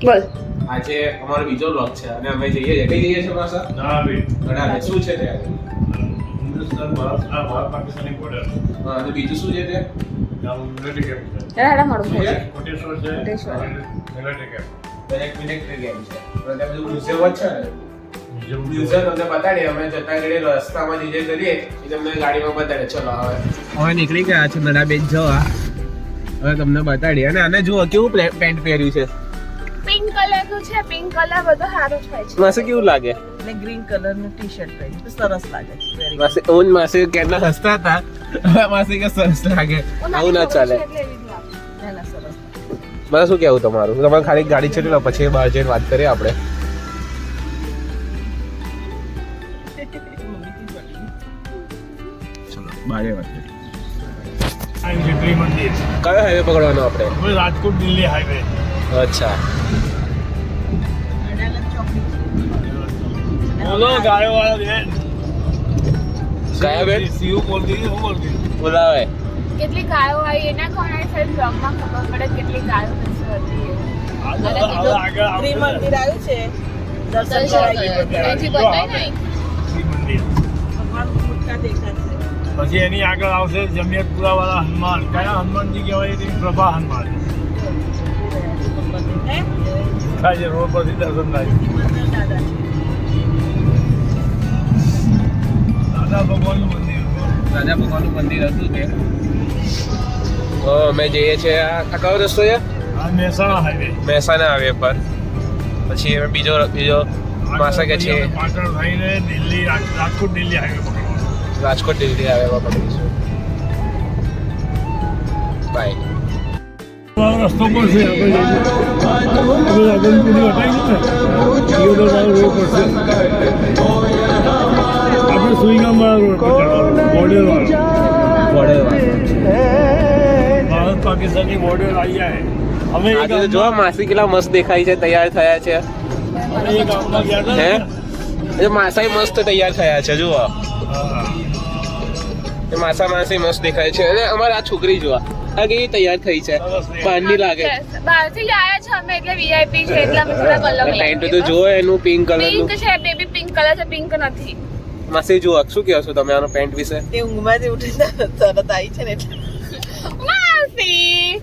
બોલ. આજે અમારો બીજો બ્લોગ છે અને અમે જઈએ છીએ. કઈ જઈએ છીએ માસા? ગણાવે. શું છે ત્યાં? હિન્દુસ્તાન ભારત પાકિસ્તાની બોર્ડર. હા, અને બીજું શું છે ત્યાં? મિલિટરી કેમ્પ છે. હેડા મળું શું છે? કોટેશ્વર છે. કોટેશ્વર. Military camp. એક મિલિટરી ગેમ છે. અને ત્યાં બધું મ્યુઝિયમ જ છે ને. મ્યુઝિયમ તમને બતાડીએ. અમે જતા ઘડી રસ્તામાં જે કરીએ એ તમને ગાડીમાં બતાડે. ચલો હવે નીકળી ગયા છે નડાબેન જવા. હવે તમને બતાડીએ. અને આને જુઓ કેવું પેન્ટ પહેર્યું છે. પિંક કલર નું છે. પિંક કલર બધો સારું થાય છે. માસે કેવું લાગે? અને ગ્રીન કલર નું ટી-શર્ટ પહેર્યું તો સરસ લાગે છે. વેરી માસે માસે કેટલા હસતા હતા. હવે માસે કે સરસ લાગે. આવું ના ચાલે. ના સરસ. મને શું કેવું તમારું? તમારે ખાલી ગાડી છે ને પછી બહાર જઈને વાત કરીએ આપણે. ચલો બહાર વાત કરીએ. આ છે ત્રિમંદિર. કયો હાઈવે પકડવાનો આપણે? હવે રાજકોટ દિલ્હી હાઈવે. અચ્છા. અડાલજ ચોકડી. બોલો ગાયો વાળો છે. કયા બેન? સીયુ બોલતી હું બોલતી. બોલાવે. કેટલી ગાયો આવી એના કોણે સાહેબ બ્લોગમાં ખબર પડે કેટલી ગાયો ભેંસો હતી. આગળ ત્રિમંદિર આવ્યું છે. દર્શન કરાવીએ ત્યાંથી બતાય ને. ત્રિમંદિર. ભગવાન મોટા દેખાશે. પછી એની આગળ આવશે જમિયતપુરા વાળા હનુમાન. કયા હનુમાનજી કહેવાય? તે પ્રભા હનુમાન. હે? થાય છે રોડ પરથી દર્શન થાય. મંદિર દાદા છે. દાદા ભગવાનનું મંદિર. રાજા ભગવાનનું મંદિર હતું તે. અમે જઈએ છીએ. આ કયો રસ્તો છે? આ મહેસાણા હાઈવે. મહેસાણા હાઈવે પર. પછી અમે બીજો માસા કે છે પાટણ થઈને દિલ્હી રાજકોટ દિલ્હી હાઈવે પકડવાનો. રાજકોટ દિલ્હી હાઈવે પર પકડીશું. બાય. રસ્તો પર છે આપણે અગનપુરી હટાવી ને દિયોદર વાળો રોડ પર છે. આપણે સુઈગામ વાળા રોડ પર ચડવાનું. બોર્ડર વાળો. ભારત પાકિસ્તાનની બોર્ડર આવી જાય. અમે એક આજે તો જોવા માસી કેટલા મસ્ત દેખાય છે. તૈયાર થયા છે. અમે એક ગામમાં ગયા હતા હે? ને. એ માસાઈ મસ્ત તૈયાર થયા છે. જુઓ હા. એ માસી મસ્ત દેખાય છે. અને અમારે આ છોકરી જોવા આ કેવી તૈયાર થઈ છે. બહારની લાગે. બહારથી જ આયા છે અમે એટલે વીઆઈપી છે એટલે અમે થોડા કલર પેન્ટ તો જુઓ એનું પિંક કલર પિંક નું. છે બેબી પિંક કલર છે પિંક નથી. માસી જુઓ શું કહો છો તમે આનો પેન્ટ વિશે? તે ઊંઘમાંથી ઉઠીને તરત આવી છે ને એટલે માસી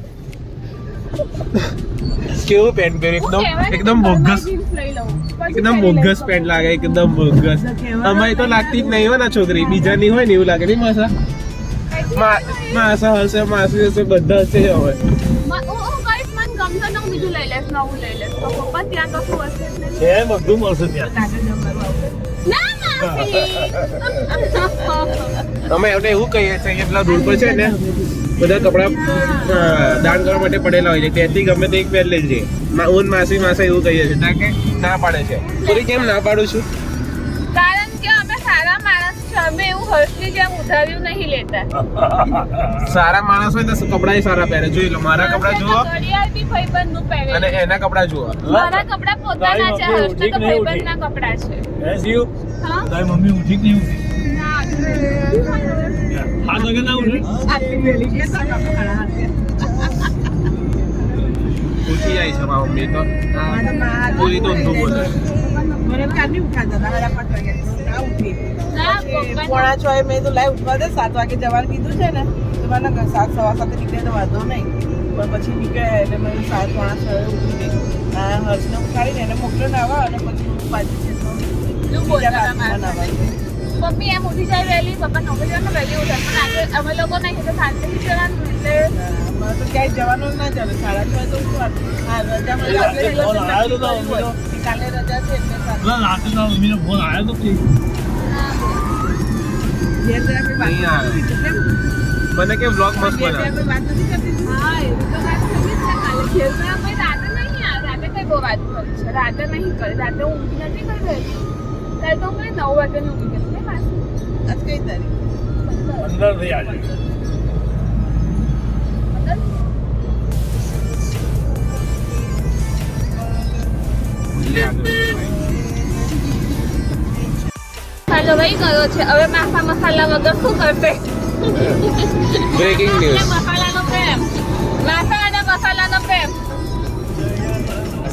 કેવું પેન્ટ પહેર્યું? એકદમ બોગસ. એકદમ બોગસ પેન્ટ લાગે. એકદમ બોગસ. અમારે તો લાગતી જ નહીં હોય ને છોકરી. બીજાની હોય ને એવું લાગે નહીં માસા? માસા હશે માસી હશે બધા હશે હવે. હું કઈશ મને ગમતો ન બીજું લઈ લેશ નવું લઈ લેશ તો પપ્પા ત્યાં કશું હશે જ નહીં. છે બધું મળશે ત્યાં. ના માસી અમે એટલે એવું કહીએ છીએ કે પેલા રોડ પર છે ને બધા કપડા દાન કરવા માટે પડેલા હોય છે. ત્યાંથી ગમે તે એક પહેર લેજે. હું માસી એવું કહીએ છીએ. ના કે ના પાડે છે. પૂરી કેમ ના પાડું છું? કારણ કે અમે સારા માણસ છે અમે એવું હર્ષની જેમ ઉધાર્યું નહીં લેતા. સારા માણસ હોય તો કપડા સારા પહેરે. જોઈ લો મારા કપડા જુઓ ઘડિયાળ બી ભાઈબંધનું પહેરે અને છે. એના કપડા જુઓ. મારા કપડા પોતાના છે હર્ષના તો ભાઈબંધના કપડા છે. હે સીયુ હા તારી મમ્મી ઉઠી કે નહીં ઉઠી? ના આ તો કે ના ઉઠી? આટલી વેલી છે સાકા ખાડા હાથે. ઉઠી જાય છે મારા મમ્મી તો. પૂરી તો ઊંધું બોલે. મને કાઢી ઉઠાતા હતા હરા 5 વાગે ના ઉઠી. ના, પછી પપ્પાને- 6:45 મેં તો લાઈ ઉઠવા દે 7 વાગે જવાનું કીધું છે ને તો મને 7:15 નીકળે તો વાંધો નહીં પણ પછી નીકળે એટલે મેં 7:45 ઉઠી ગઈ. આ હર્ષને ઉઠાડીને એને મોકલ્યો નાવા અને પછી હું પાછી છે તો શું બીજા બોલતા હતા કામમાં નાવા મારા? મમ્મી એમ ઉઠી જાય વહેલી પપ્પા નોકરી જાય વહેલી ઉઠે પણ આજે અમે લોકો નહીં તો શાંતિથી જવાનું એટલે મને તો ક્યાંય જવાનું જ ના ચાલે 6:30 તો ઉઠવાનું. હા રજામાં રાતે ફોન આવ્યો તો કાલે રજા છે એટલે સારું. ના રાતે તો મમ્મીનો ફોન આવ્યો તો કે ઘેર જઈને આપણે વાત નહીં આવે. નથી કરતી. મને કે બ્લોગ મસ્ત ઘેર બનાવે. જઈને આપણે વાત નથી કરતી. હા એવું તો વાત કરી જ ને કાલે ખેલતા અમે રાતે નહીં આવે રાતે કઈ બહુ વાત કરી છે રાતે નહીં કરી રાતે હું ઊંઘી નથી કરી વહેલી કાલે તો હું 9 વાગે ઊંઘી ગઈ ને માસી આજ કઈ તારીખ? 15 થી આજે મસાલો વહી ગયો છે હવે માસા મસાલા વગર શું કરશે બ્રેકિંગ ન્યૂઝ. મસાલાનો પ્રેમ માસા અને મસાલાનો પ્રેમ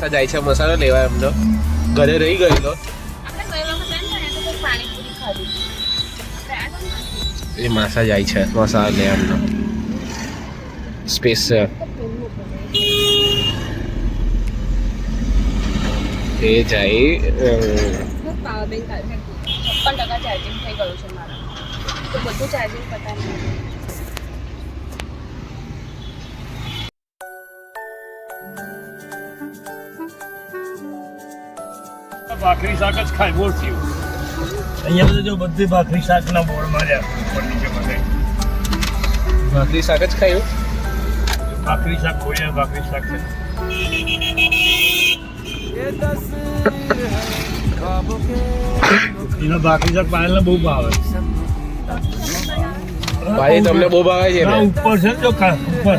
માસા જાય છે મસાલો લેવા એમનો ઘરે રહી ગયેલો આપણે ગઈ વખત એમ થાય તો પાણીપુરી ખાધી આપણે આ તો એ માસા જાય છે મસાલો લેવા એમનો સ્પેશિયલ એ જાય પાવર બેંક કાઢે 56% ચાર્જિંગ થઈ ગયું છે મારા તો બધું ચાર્જિંગ પતા નહીં ભાખરી શાક જ ખાય બોલ થયું અહીંયા બધું જો બધી ભાખરી શાકના બોર્ડ માર્યા ઉપર નીચે બધે ભાખરી શાક જ ખાયું ભાખરી શાક ખોડિયા ભાખરી શાક છે એનો ભાખરી શાક પાયલને બહુ ભાવે ભાઈ તમને બહુ ભાવે છે ના, ને ઉપર છે ને જો ઉપર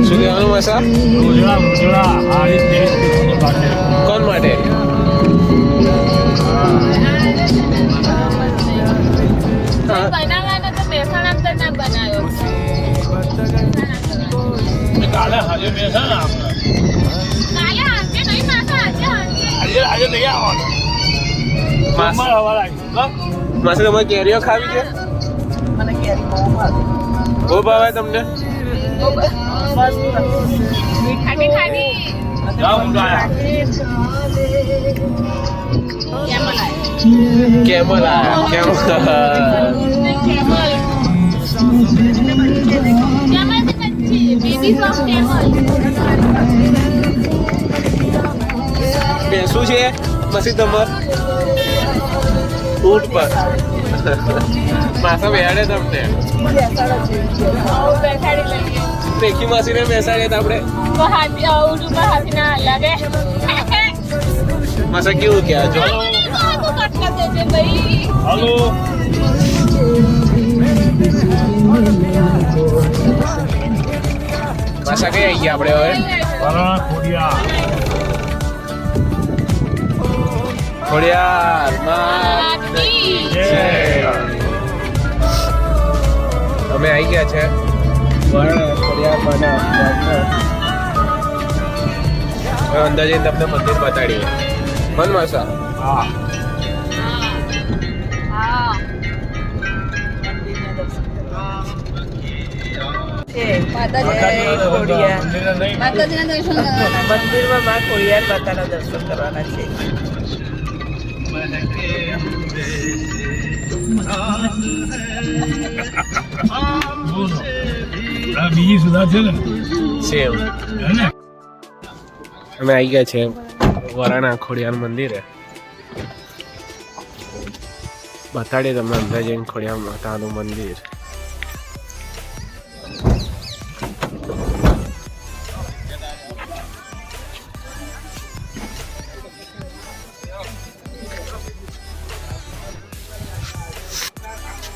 શું લેવાનું મસા રોજડા આ રીતે ભાખરી કોણ માટે બનાવવાનો તો મહેસાણા તો ના બનાવ્યો કાલે આજે બેસા ને આપણે કાલે આજે નહીં માસા આજે આજે નહીં આવવાનું સોમવાર હવારે આવીશું માસા તમારે કેરીઓ ખાવી છે મને કેરી બહુ ભાવે બહુ ભાવે તમને મીઠાની ખાધી જાઓ હું ગયા કેમલ આયા કેમલ શું છે મસી તમાર ઊંટ પર માસા બેહાડે તમને પેકી માસીને બેસાડે તો આપણે માસા કેવું કે જો હાલો માસા કઈ આવી ગયા આપણે હવે વાલા ખોડિયા ખોડિયાર અમે આવી ગયા છે ખોડિયાર અંદર જઈને તમને મંદિર બતાડીએ મન માસા હા માતાજીના દર્શન કરવાના મંદિરમાં માં ખોડિયાર માતાના દર્શન કરવાના છે બીજી સુધા છે ને સેમ હે ને અમે આવી ગયા છે વરાણા ખોડિયાર મંદિરે બતાડીએ તમને અંદર જઈને ખોડિયાર માતાનું મંદિર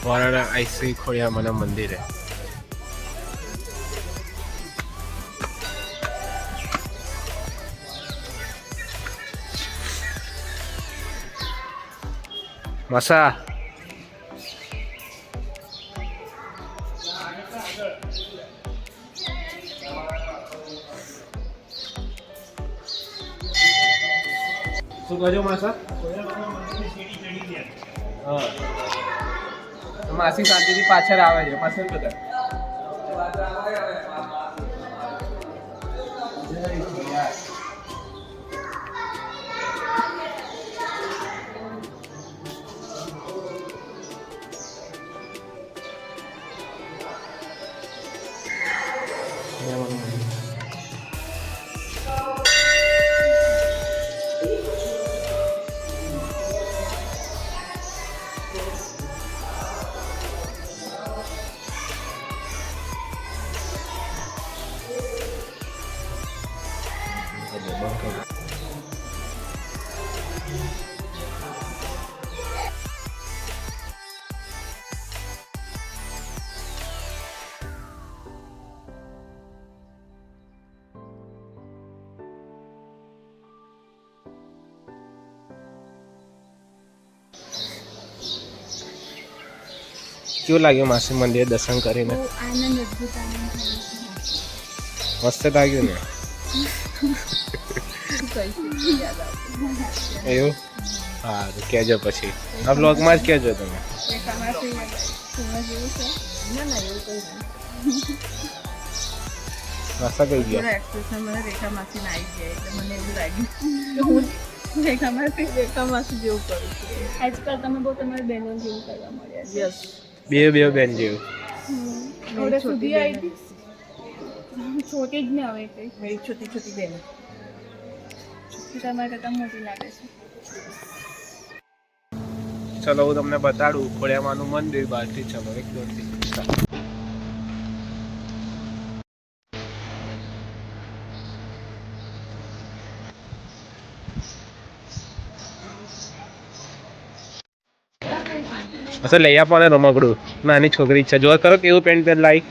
વરાણા આઈસી ખોડિયાર માના મંદિરે મસા શું કહો માસા હા માસી શાંતિથી પાછળ આવે છે પાછળ બધા કેવું લાગ્યું માસી મંદિર દર્શન કરીને? બહુ આનંદ અદ્ભુત આનંદ થયો છે. મસ્ત લાગ્યું ને? શું કહીશું યાદ આવતું. એવું હા તો કહેજો પછી આ બ્લોગમાં જ કહેજો તમે. રેખામાંથી સુવા જેવું છે. ના એવું કંઈ નહીં. નાસ્તા કઈ ગયા? થોડા એક્સપ્રેશન મને રેખામાંથી ના આવી જાય એટલે મને એવું લાગ્યું કે હું રેખામાંથી જેવું કરું છું. આજકાલ તમે બહુ તમારી બહેનો જેવું કરવા મળ્યા છે. યસ બે બેન જેવું. હવે સુધી આવી હતી છોટી જ ને હવે કઈ મેરી છોટી છોટી બહેનો. તમારા કરતાં મોટી લાગે છે. ચલો હું તમને બતાડું ખોડિયામાનું મંદિર બહારથી. ચલો એક દોરથી અચ્છા લઈ આપો ને રમકડું. નાની છોકરી ઈચ્છા જોવા કરો કેવું પેન્ટ પહેર લાવી.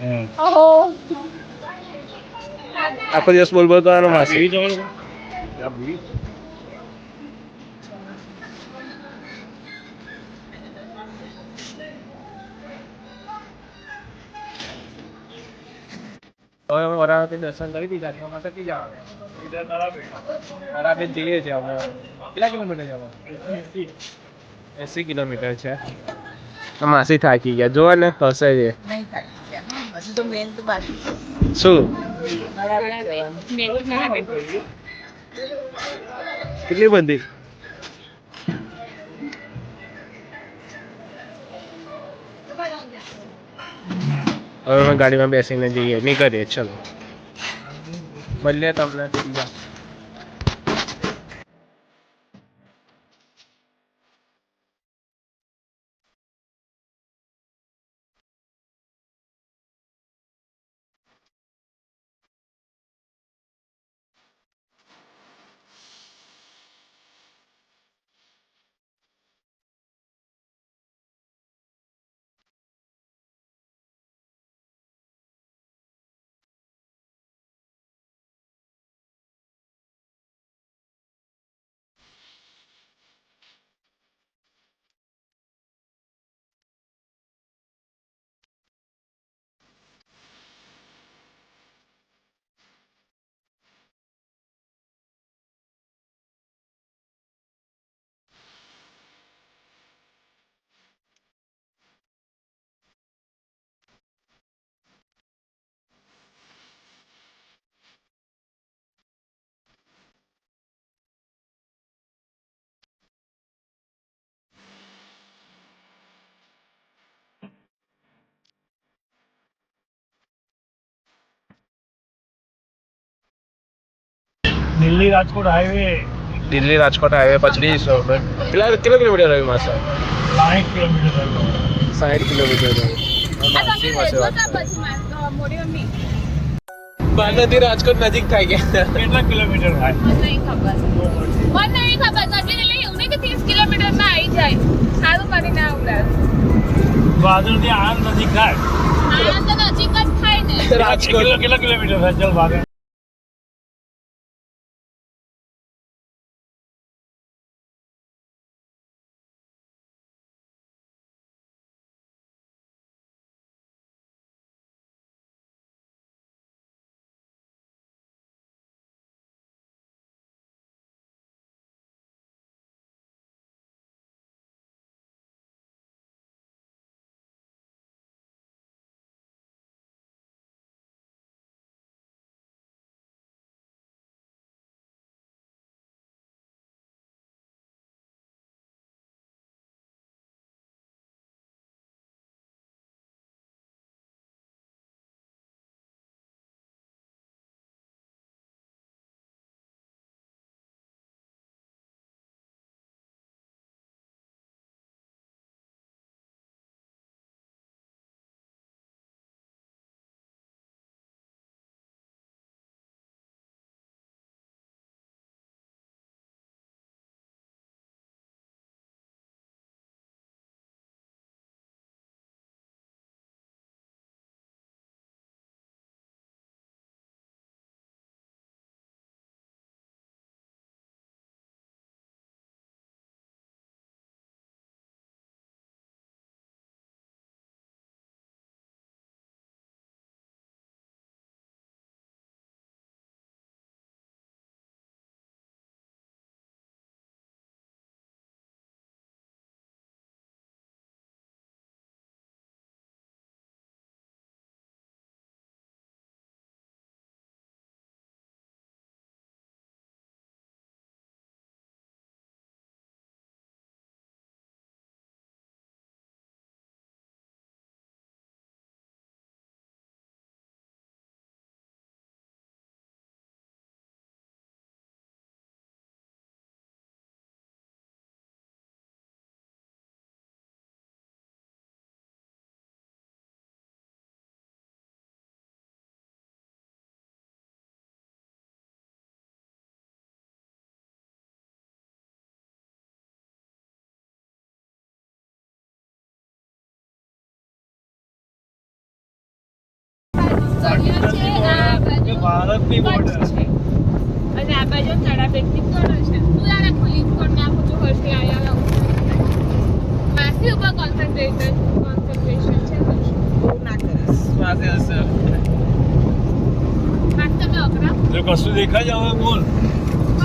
ઓહો આખો દિવસ બોલ બોલ કરવાનો માસી. હવે અમે વરાણાથી દર્શન કરી દીધા છે. અમારે ક્યાંથી જવાનું? તારાપીઠ જઈએ છીએ અમે. કેટલા કિલોમીટર જવાનું? 80 કિલોમીટર છે. માસી થાકી ગયા જોવા ને હસે છે. નહીં થાય હજુ તો મેન તો બાકી છે. શું બરાબર. કેટલી બધી? હવે અમે ગાડીમાં બેસીને જઈએ નીકળીએ. ચલો મળીએ તમને બીજા. દિલ્હી રાજકોટ હાઈવે દિલ્હી રાજકોટ હાઈવે પચડી કેટલા કિલોમીટર રહ્યું માસા? 60 કિલોમીટર થયું. 60 કિલોમીટર આ તમે લેજો તો પછી મોડી મમ્મી બારનાથી રાજકોટ નજીક થાય ગયા. કેટલા કિલોમીટર થાય? મને નહીં ખબર નજીક એટલે એવું નહીં કે 30 કિલોમીટર ના આવી જાય. સારું કરીને આવડાવ વાદળથી આણંદ નજીક થાય. આણંદ તો નજીક જ થાય ને. રાજકોટ કેટલા કિલોમીટર થાય? ચાલ ભાગે. ગળિયો છે આ બાજુ ભારતની border. કચ્છ છે અને આ બાજુ નડાબેટની border છે હું જાણે ખુલી કોણ નાખું છું હર્ષી આયા માસી ઉપર કોન્સન્ટ્રેશન છે બહુ ના કરીશ માથે હશે માસી તમે અકરા જો કશું દેખાય છે હવે બોલ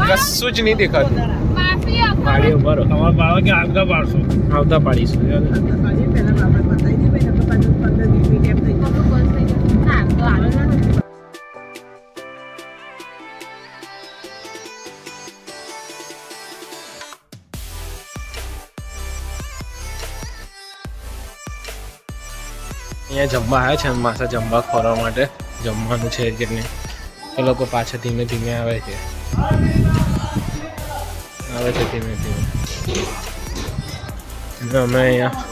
કશું જ નહીં દેખાતું માસી અકરા પાડી ઉભા રહો તમારા બાળકે આગળ પાડશો આવતા પાડીશું હજી પહેલા આપણે બતાવી દઈએ ભાઈ આપણે પાછું 15-20 મિનિટ એમ થઈ જાય મમ્મી બોલ થઈ ગયું ના તો આવે ના અહીંયા જમવા આવ્યા છે અને માસા જમવા ખોરવા માટે જમવાનું છે કે નહીં એ લોકો પાછા ધીમે ધીમે આવે છે ધીમે ધીમે અને અમે અહીંયા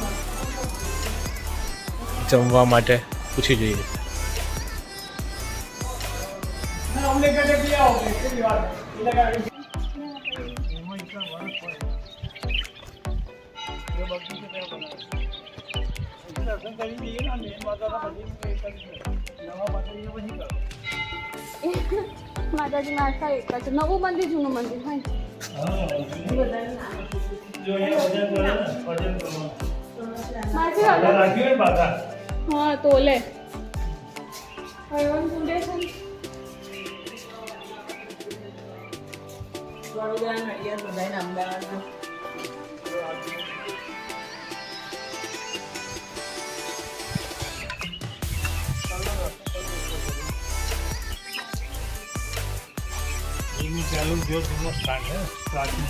જમવા માટે પૂછી જોઈએ માતાજી માતા એક જ નવું મંદિર જૂનું મંદિર હોય માસી હા તોલે હળવદ ફાઉન્ડેશન વડોદરા નડિયાદ બધાને અમદાવાદમાં ચાલુ જો જૂનો સ્થાન છે પ્રાચીન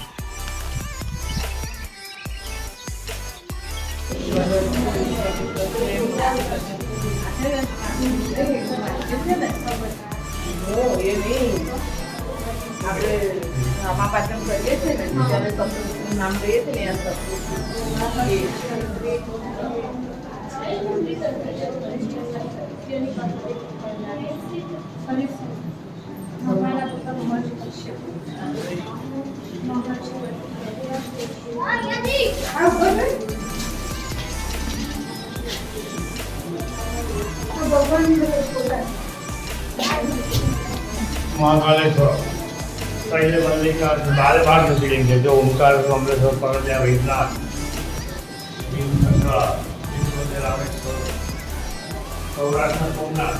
એ નહીં આપણે રામાપાટણ કરીએ છીએ ને ત્યારે સંસ્કૃતનું નામ લઈએ છીએ ને महाकालेश्वर पहले मल्लिका बारे बार निकलेंगे जो ओंकार अमृतसर पकड़ वेदनाथ रामेश्वर सौराष्ट्र सोमनाथ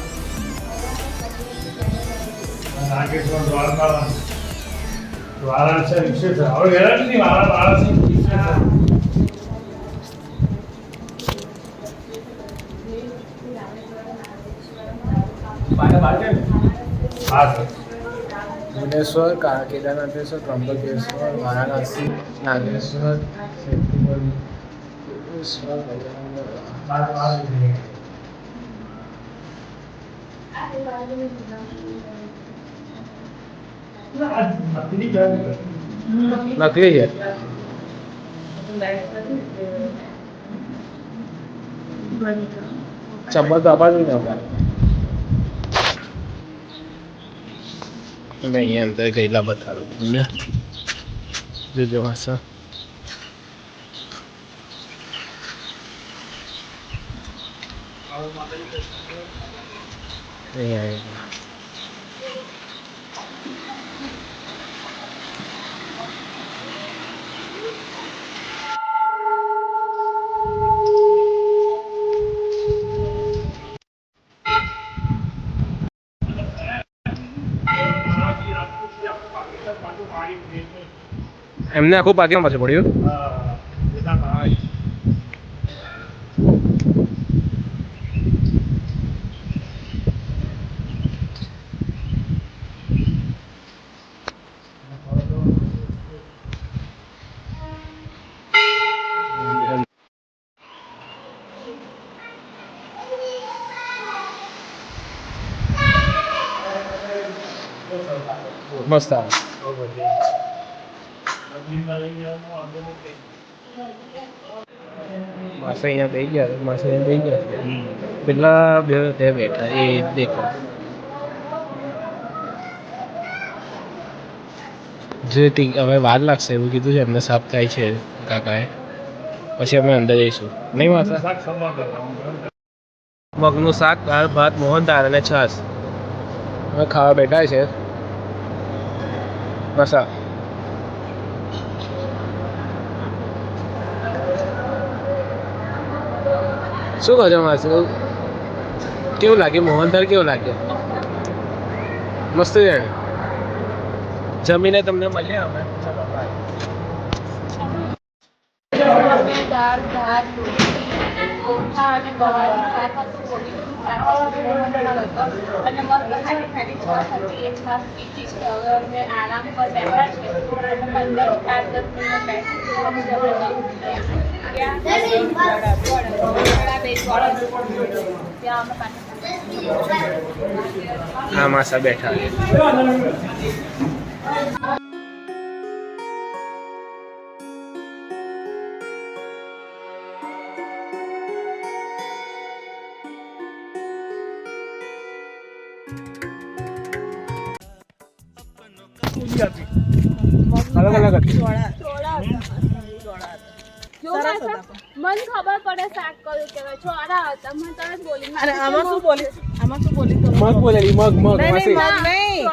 नागेश्वर द्वारका वाराणसी विशेष और गया नहीं वाराणसी विशेष हाँ सर ભુવનેશ્વર કેદારનાથેશ્વર ત્રંબકેશ્વર વારાણસી નાગેશ્વર નકલી છે ચંબલ તો અપાડું ને અમે અહીંયા અંદર ગયેલા બતાડું તમને જોજો માસા અહીંયા એમને આખું પાકીમાં પાછું પડ્યું મસ્ત આવે માસે અહીંયા બેસી ગયા માસે અહીંયા બેસી ગયા પેલા બે ત્યાં બેઠા એ દેખો જે હવે વાર લાગશે એવું કીધું છે એમને સાફ થાય છે કાકાએ પછી અમે અંદર જઈશું નહીં માસા મગનું શાક, દાળ ભાત, મોહનથાળ અને છાશ. હવે ખાવા બેઠા છે. મસા શું કહો છો માસી? કેવું લાગે મોહનથાળ? કેવું લાગે? મસ્ત છે. જમીને તમને મળીએ અમે. દાળ ભાત ચોખા અને ગવારનું શાક હતું, અને મસ્ત ખાટી ખાટી છાશ હતી. એક છાશ પીધી છે. હવે અમે આરામ પર બેઠા છે. 5-10 મિનિટ બેઠી. હા માસા બેઠા. અલગ અલગ હતી. જો માસા, મને ખબર પડે શાક કયું કહેવાય. ચોળા હતા. મને તરત બોલી. અને આમાં શું બોલી? આમાં શું બોલી? તો મગ બોલેલી. મગ નહીં, માસી. મગ નહીં.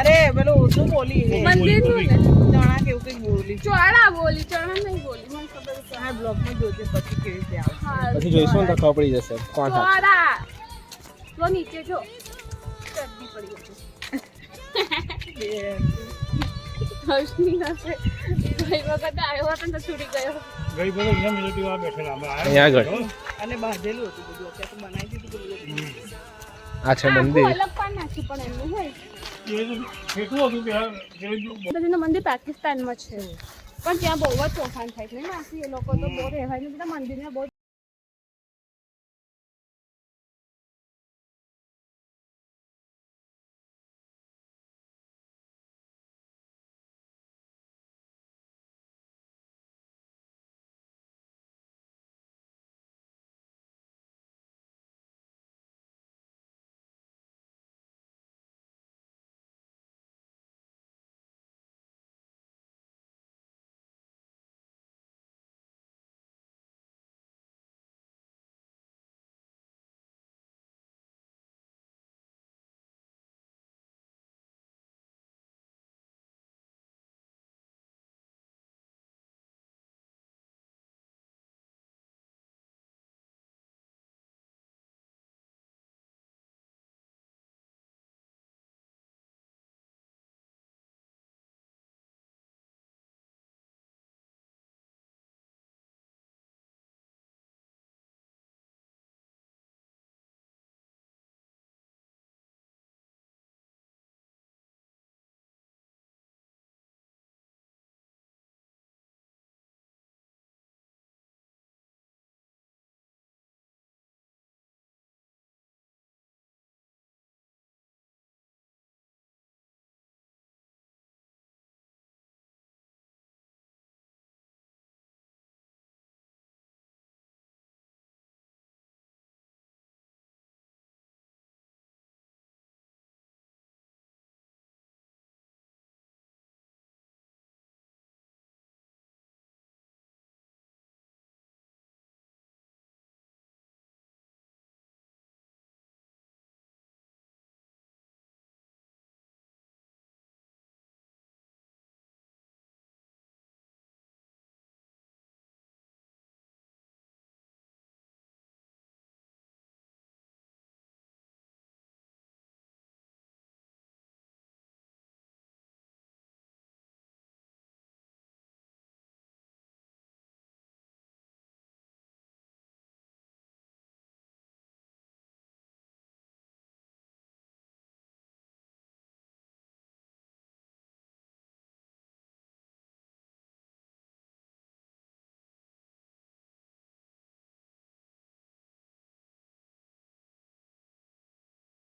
અરે પેલું શું બોલી? મંદિરનું ને ચણા કેવું કંઈક બોલી. ચોળા બોલી, ચણા નહીં બોલી. મને ખબર છે. આ બ્લોગમાં જોજે પછી કેવી રીતે આવે. હા, પછી જોઈશું ને તો ખબર પડી જશે કોણ થાય. ચોળા. તો નીચે જો ચડતી પડી હતી. હર્ષની પાસે ગઈ વખત આવ્યો હતો ને તો છૂટી ગયો. ગઈ બોલો અહીંયા મિલિટરી વાળા બેઠેલા અમે અહીંયા આગળ. અને બાંધેલું હતું બધું. અત્યારે તો બનાવી દીધું બધું. આ છે આખું મંદિર. અલગ પણ નાખ્યું પણ એમનું હોય. એ તો કેટલું હતું કે બધાનું મંદિર પાકિસ્તાનમાં છે, પણ ત્યાં બહુ જ તોફાન થાય છે ને માસી. એ લોકો તો બહુ રહેવાય ને બધા મંદિરને બહુ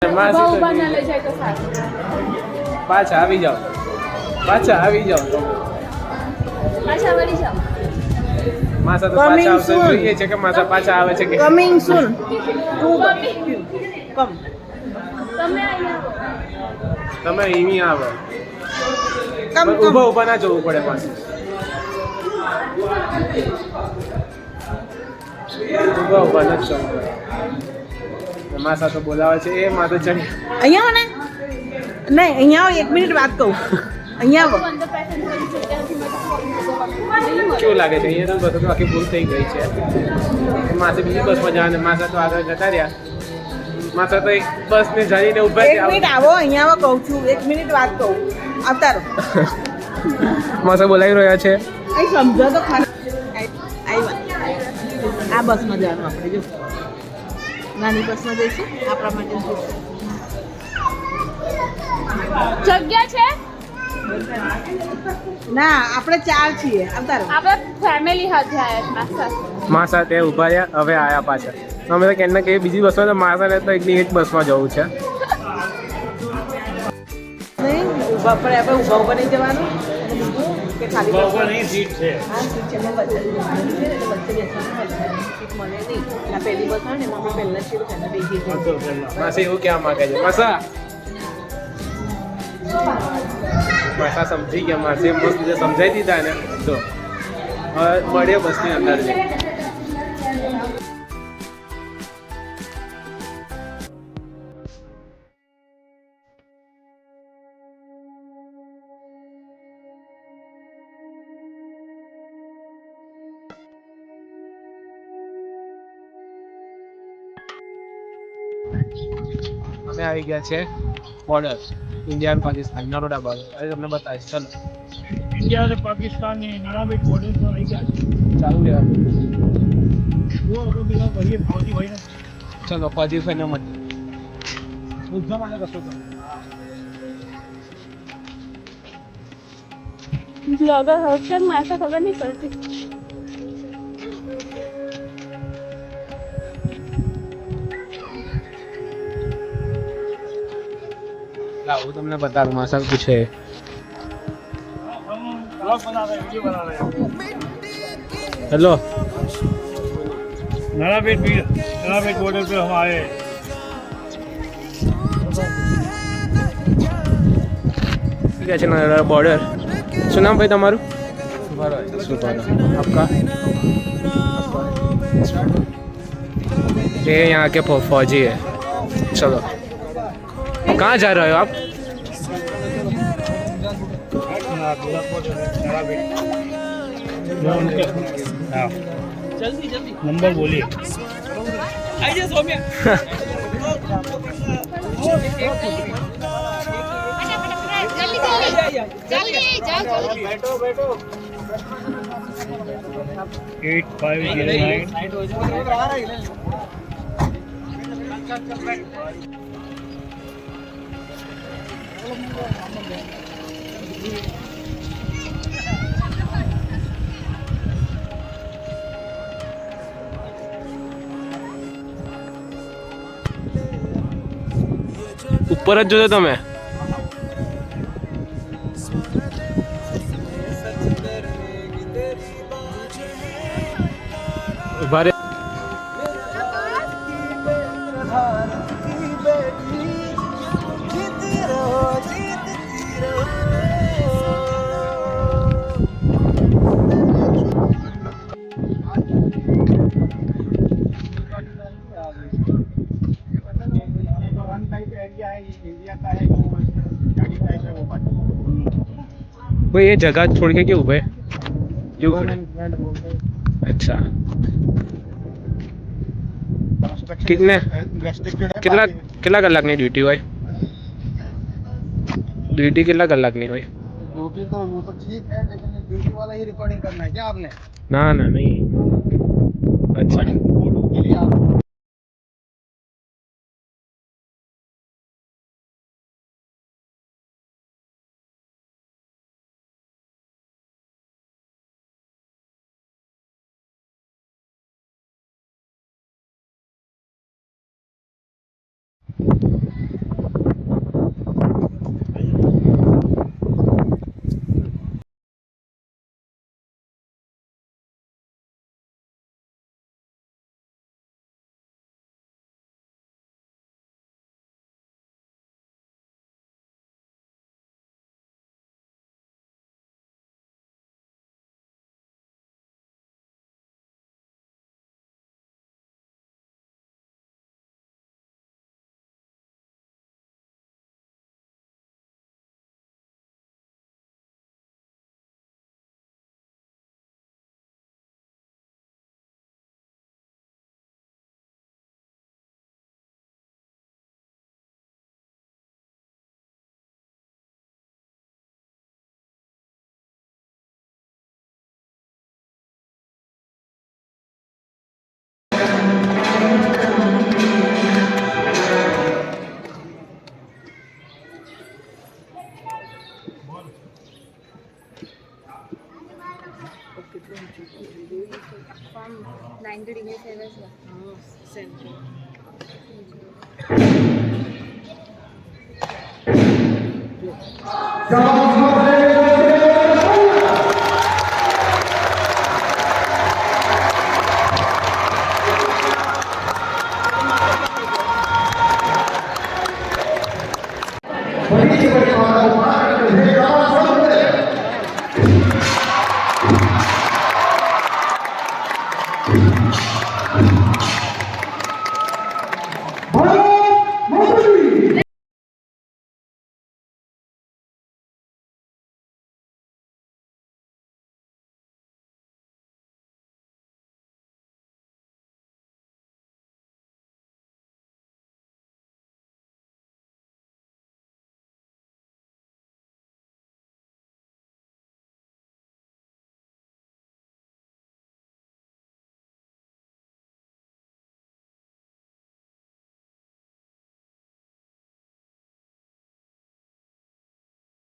બહુ બના લઈ જાય તો સારું. પાછા આવી જાઓ. પાછા આવી જાઓ. પાછા વળી જાઓ. માસા તો પાછા આવશે. જોઈએ છે કે માસા પાછા આવે છે કે કમિંગ સૂન. કમ. તમે અહીંયા તમે અહીં આવો. કમ ઊભા ઊભા ના જવું પડે પાછું. ઊભા ઊભા ના જવું પડે. માસા તો બોલાવે છે એ માં તો ચડી અહીંયા આવો ને નહીં અહીંયા આવો 1 મિનિટ વાત કહું અહીંયા આવો અંદર પેસેન્જર કેવું લાગે છે અહીંયા તો બસ તો આખી ભૂલ થઈ ગઈ છે માસે બીજી બસમાં જવાને માસા તો આગળ જતા રહ્યા માસા તો એક બસને જઈને ઊભા 1 મિનિટ આવો અહીંયા આવો કહું છું 1 મિનિટ વાત કહું આવતા રહો માસા બોલાવી રહ્યા છે અહીં સમજો તો ખરા આવ્યા આ બસમાં જવાનું આપણે જો નાની બસમાં જઈશું આપણા માટે જગ્યા છે ના આપણે 4 છીએ આવતા રહો આપણે ફેમિલી સાથે આવ્યા છે માસા ત્યાં ઊભા રહ્યા હવે આયા પાછા અમે તો કેને કે બીજી બસમાં તો માસા તો એકની એક બસમાં જવું છે નહીં ઊભા પડે આપણે ઊભા નહીં જવાનું કે ખાલી બસ નહીં સીટ છે હા સીટ છે મેં વચ્ચે બેસવાનું સીટ મળે નહીં આ પહેલી બસ હોય ને એમાં આપણે પહેલા સીટ પહેલા બેસી જઈએ માસી એવું કહેવા માંગે છે માસા માસા સમજી ગયા માસી મસ્ત રીતે સમજાવી દીધા ને તો હવે મળીએ બસની અંદર જ અમે આવી ગયા છે બોર્ડર ઇન્ડિયા અને પાકિસ્તાન નરોડા બોર્ડર હવે તમને બતાવીશ ચલો ઇન્ડિયા અને પાકિસ્તાનની નાણાબેટ બોર્ડર પર આવી ગયા છે ચાલુ રહેવા જો આપણે પેલા ભાઈએ ફોજી હોય ને ચલો ફોજી ફઈને મત ઉદ્ધમ આને કશો કરો બ્લોગર હર્ષદ માસા ખબર નહીં પડતી લાવું તમને બતાવું માસા પૂછે ब्लॉग बना रहे हैं वीडियो बना रहे हैं હેલો नाराबेट बॉर्डर पे हम आए हैं। ठीक है नरोड़ा बॉर्डर શું નામ ભાઈ તમારું सुपर आपका ये यहाँ के फौजी है चलो कहाँ जा रहे हो आप जल्दी जल्दी नंबर बोलिए आइए सौम्या बैठो बैठो 8509 ઉપર જ જોજો તમે ઉભા રે भाई ये जगह छोड़ के क्यों हुए क्यों खड़े अच्छा कितने कितना कितना कलाकની ડ્યુટી હોય ડ્યુટી કેટલા કલાકની હોય ड्यूटी तो वो तो ठीक है लेकिन ड्यूटी वाला ही रिकॉर्डिंग करना है क्या आपने ના ના નહીં अच्छा के लिए आप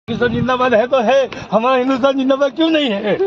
हिंदुस्तान जिंदाबाद है तो है, हमारा हिंदुस्तान जिंदाबाद क्यों नहीं है?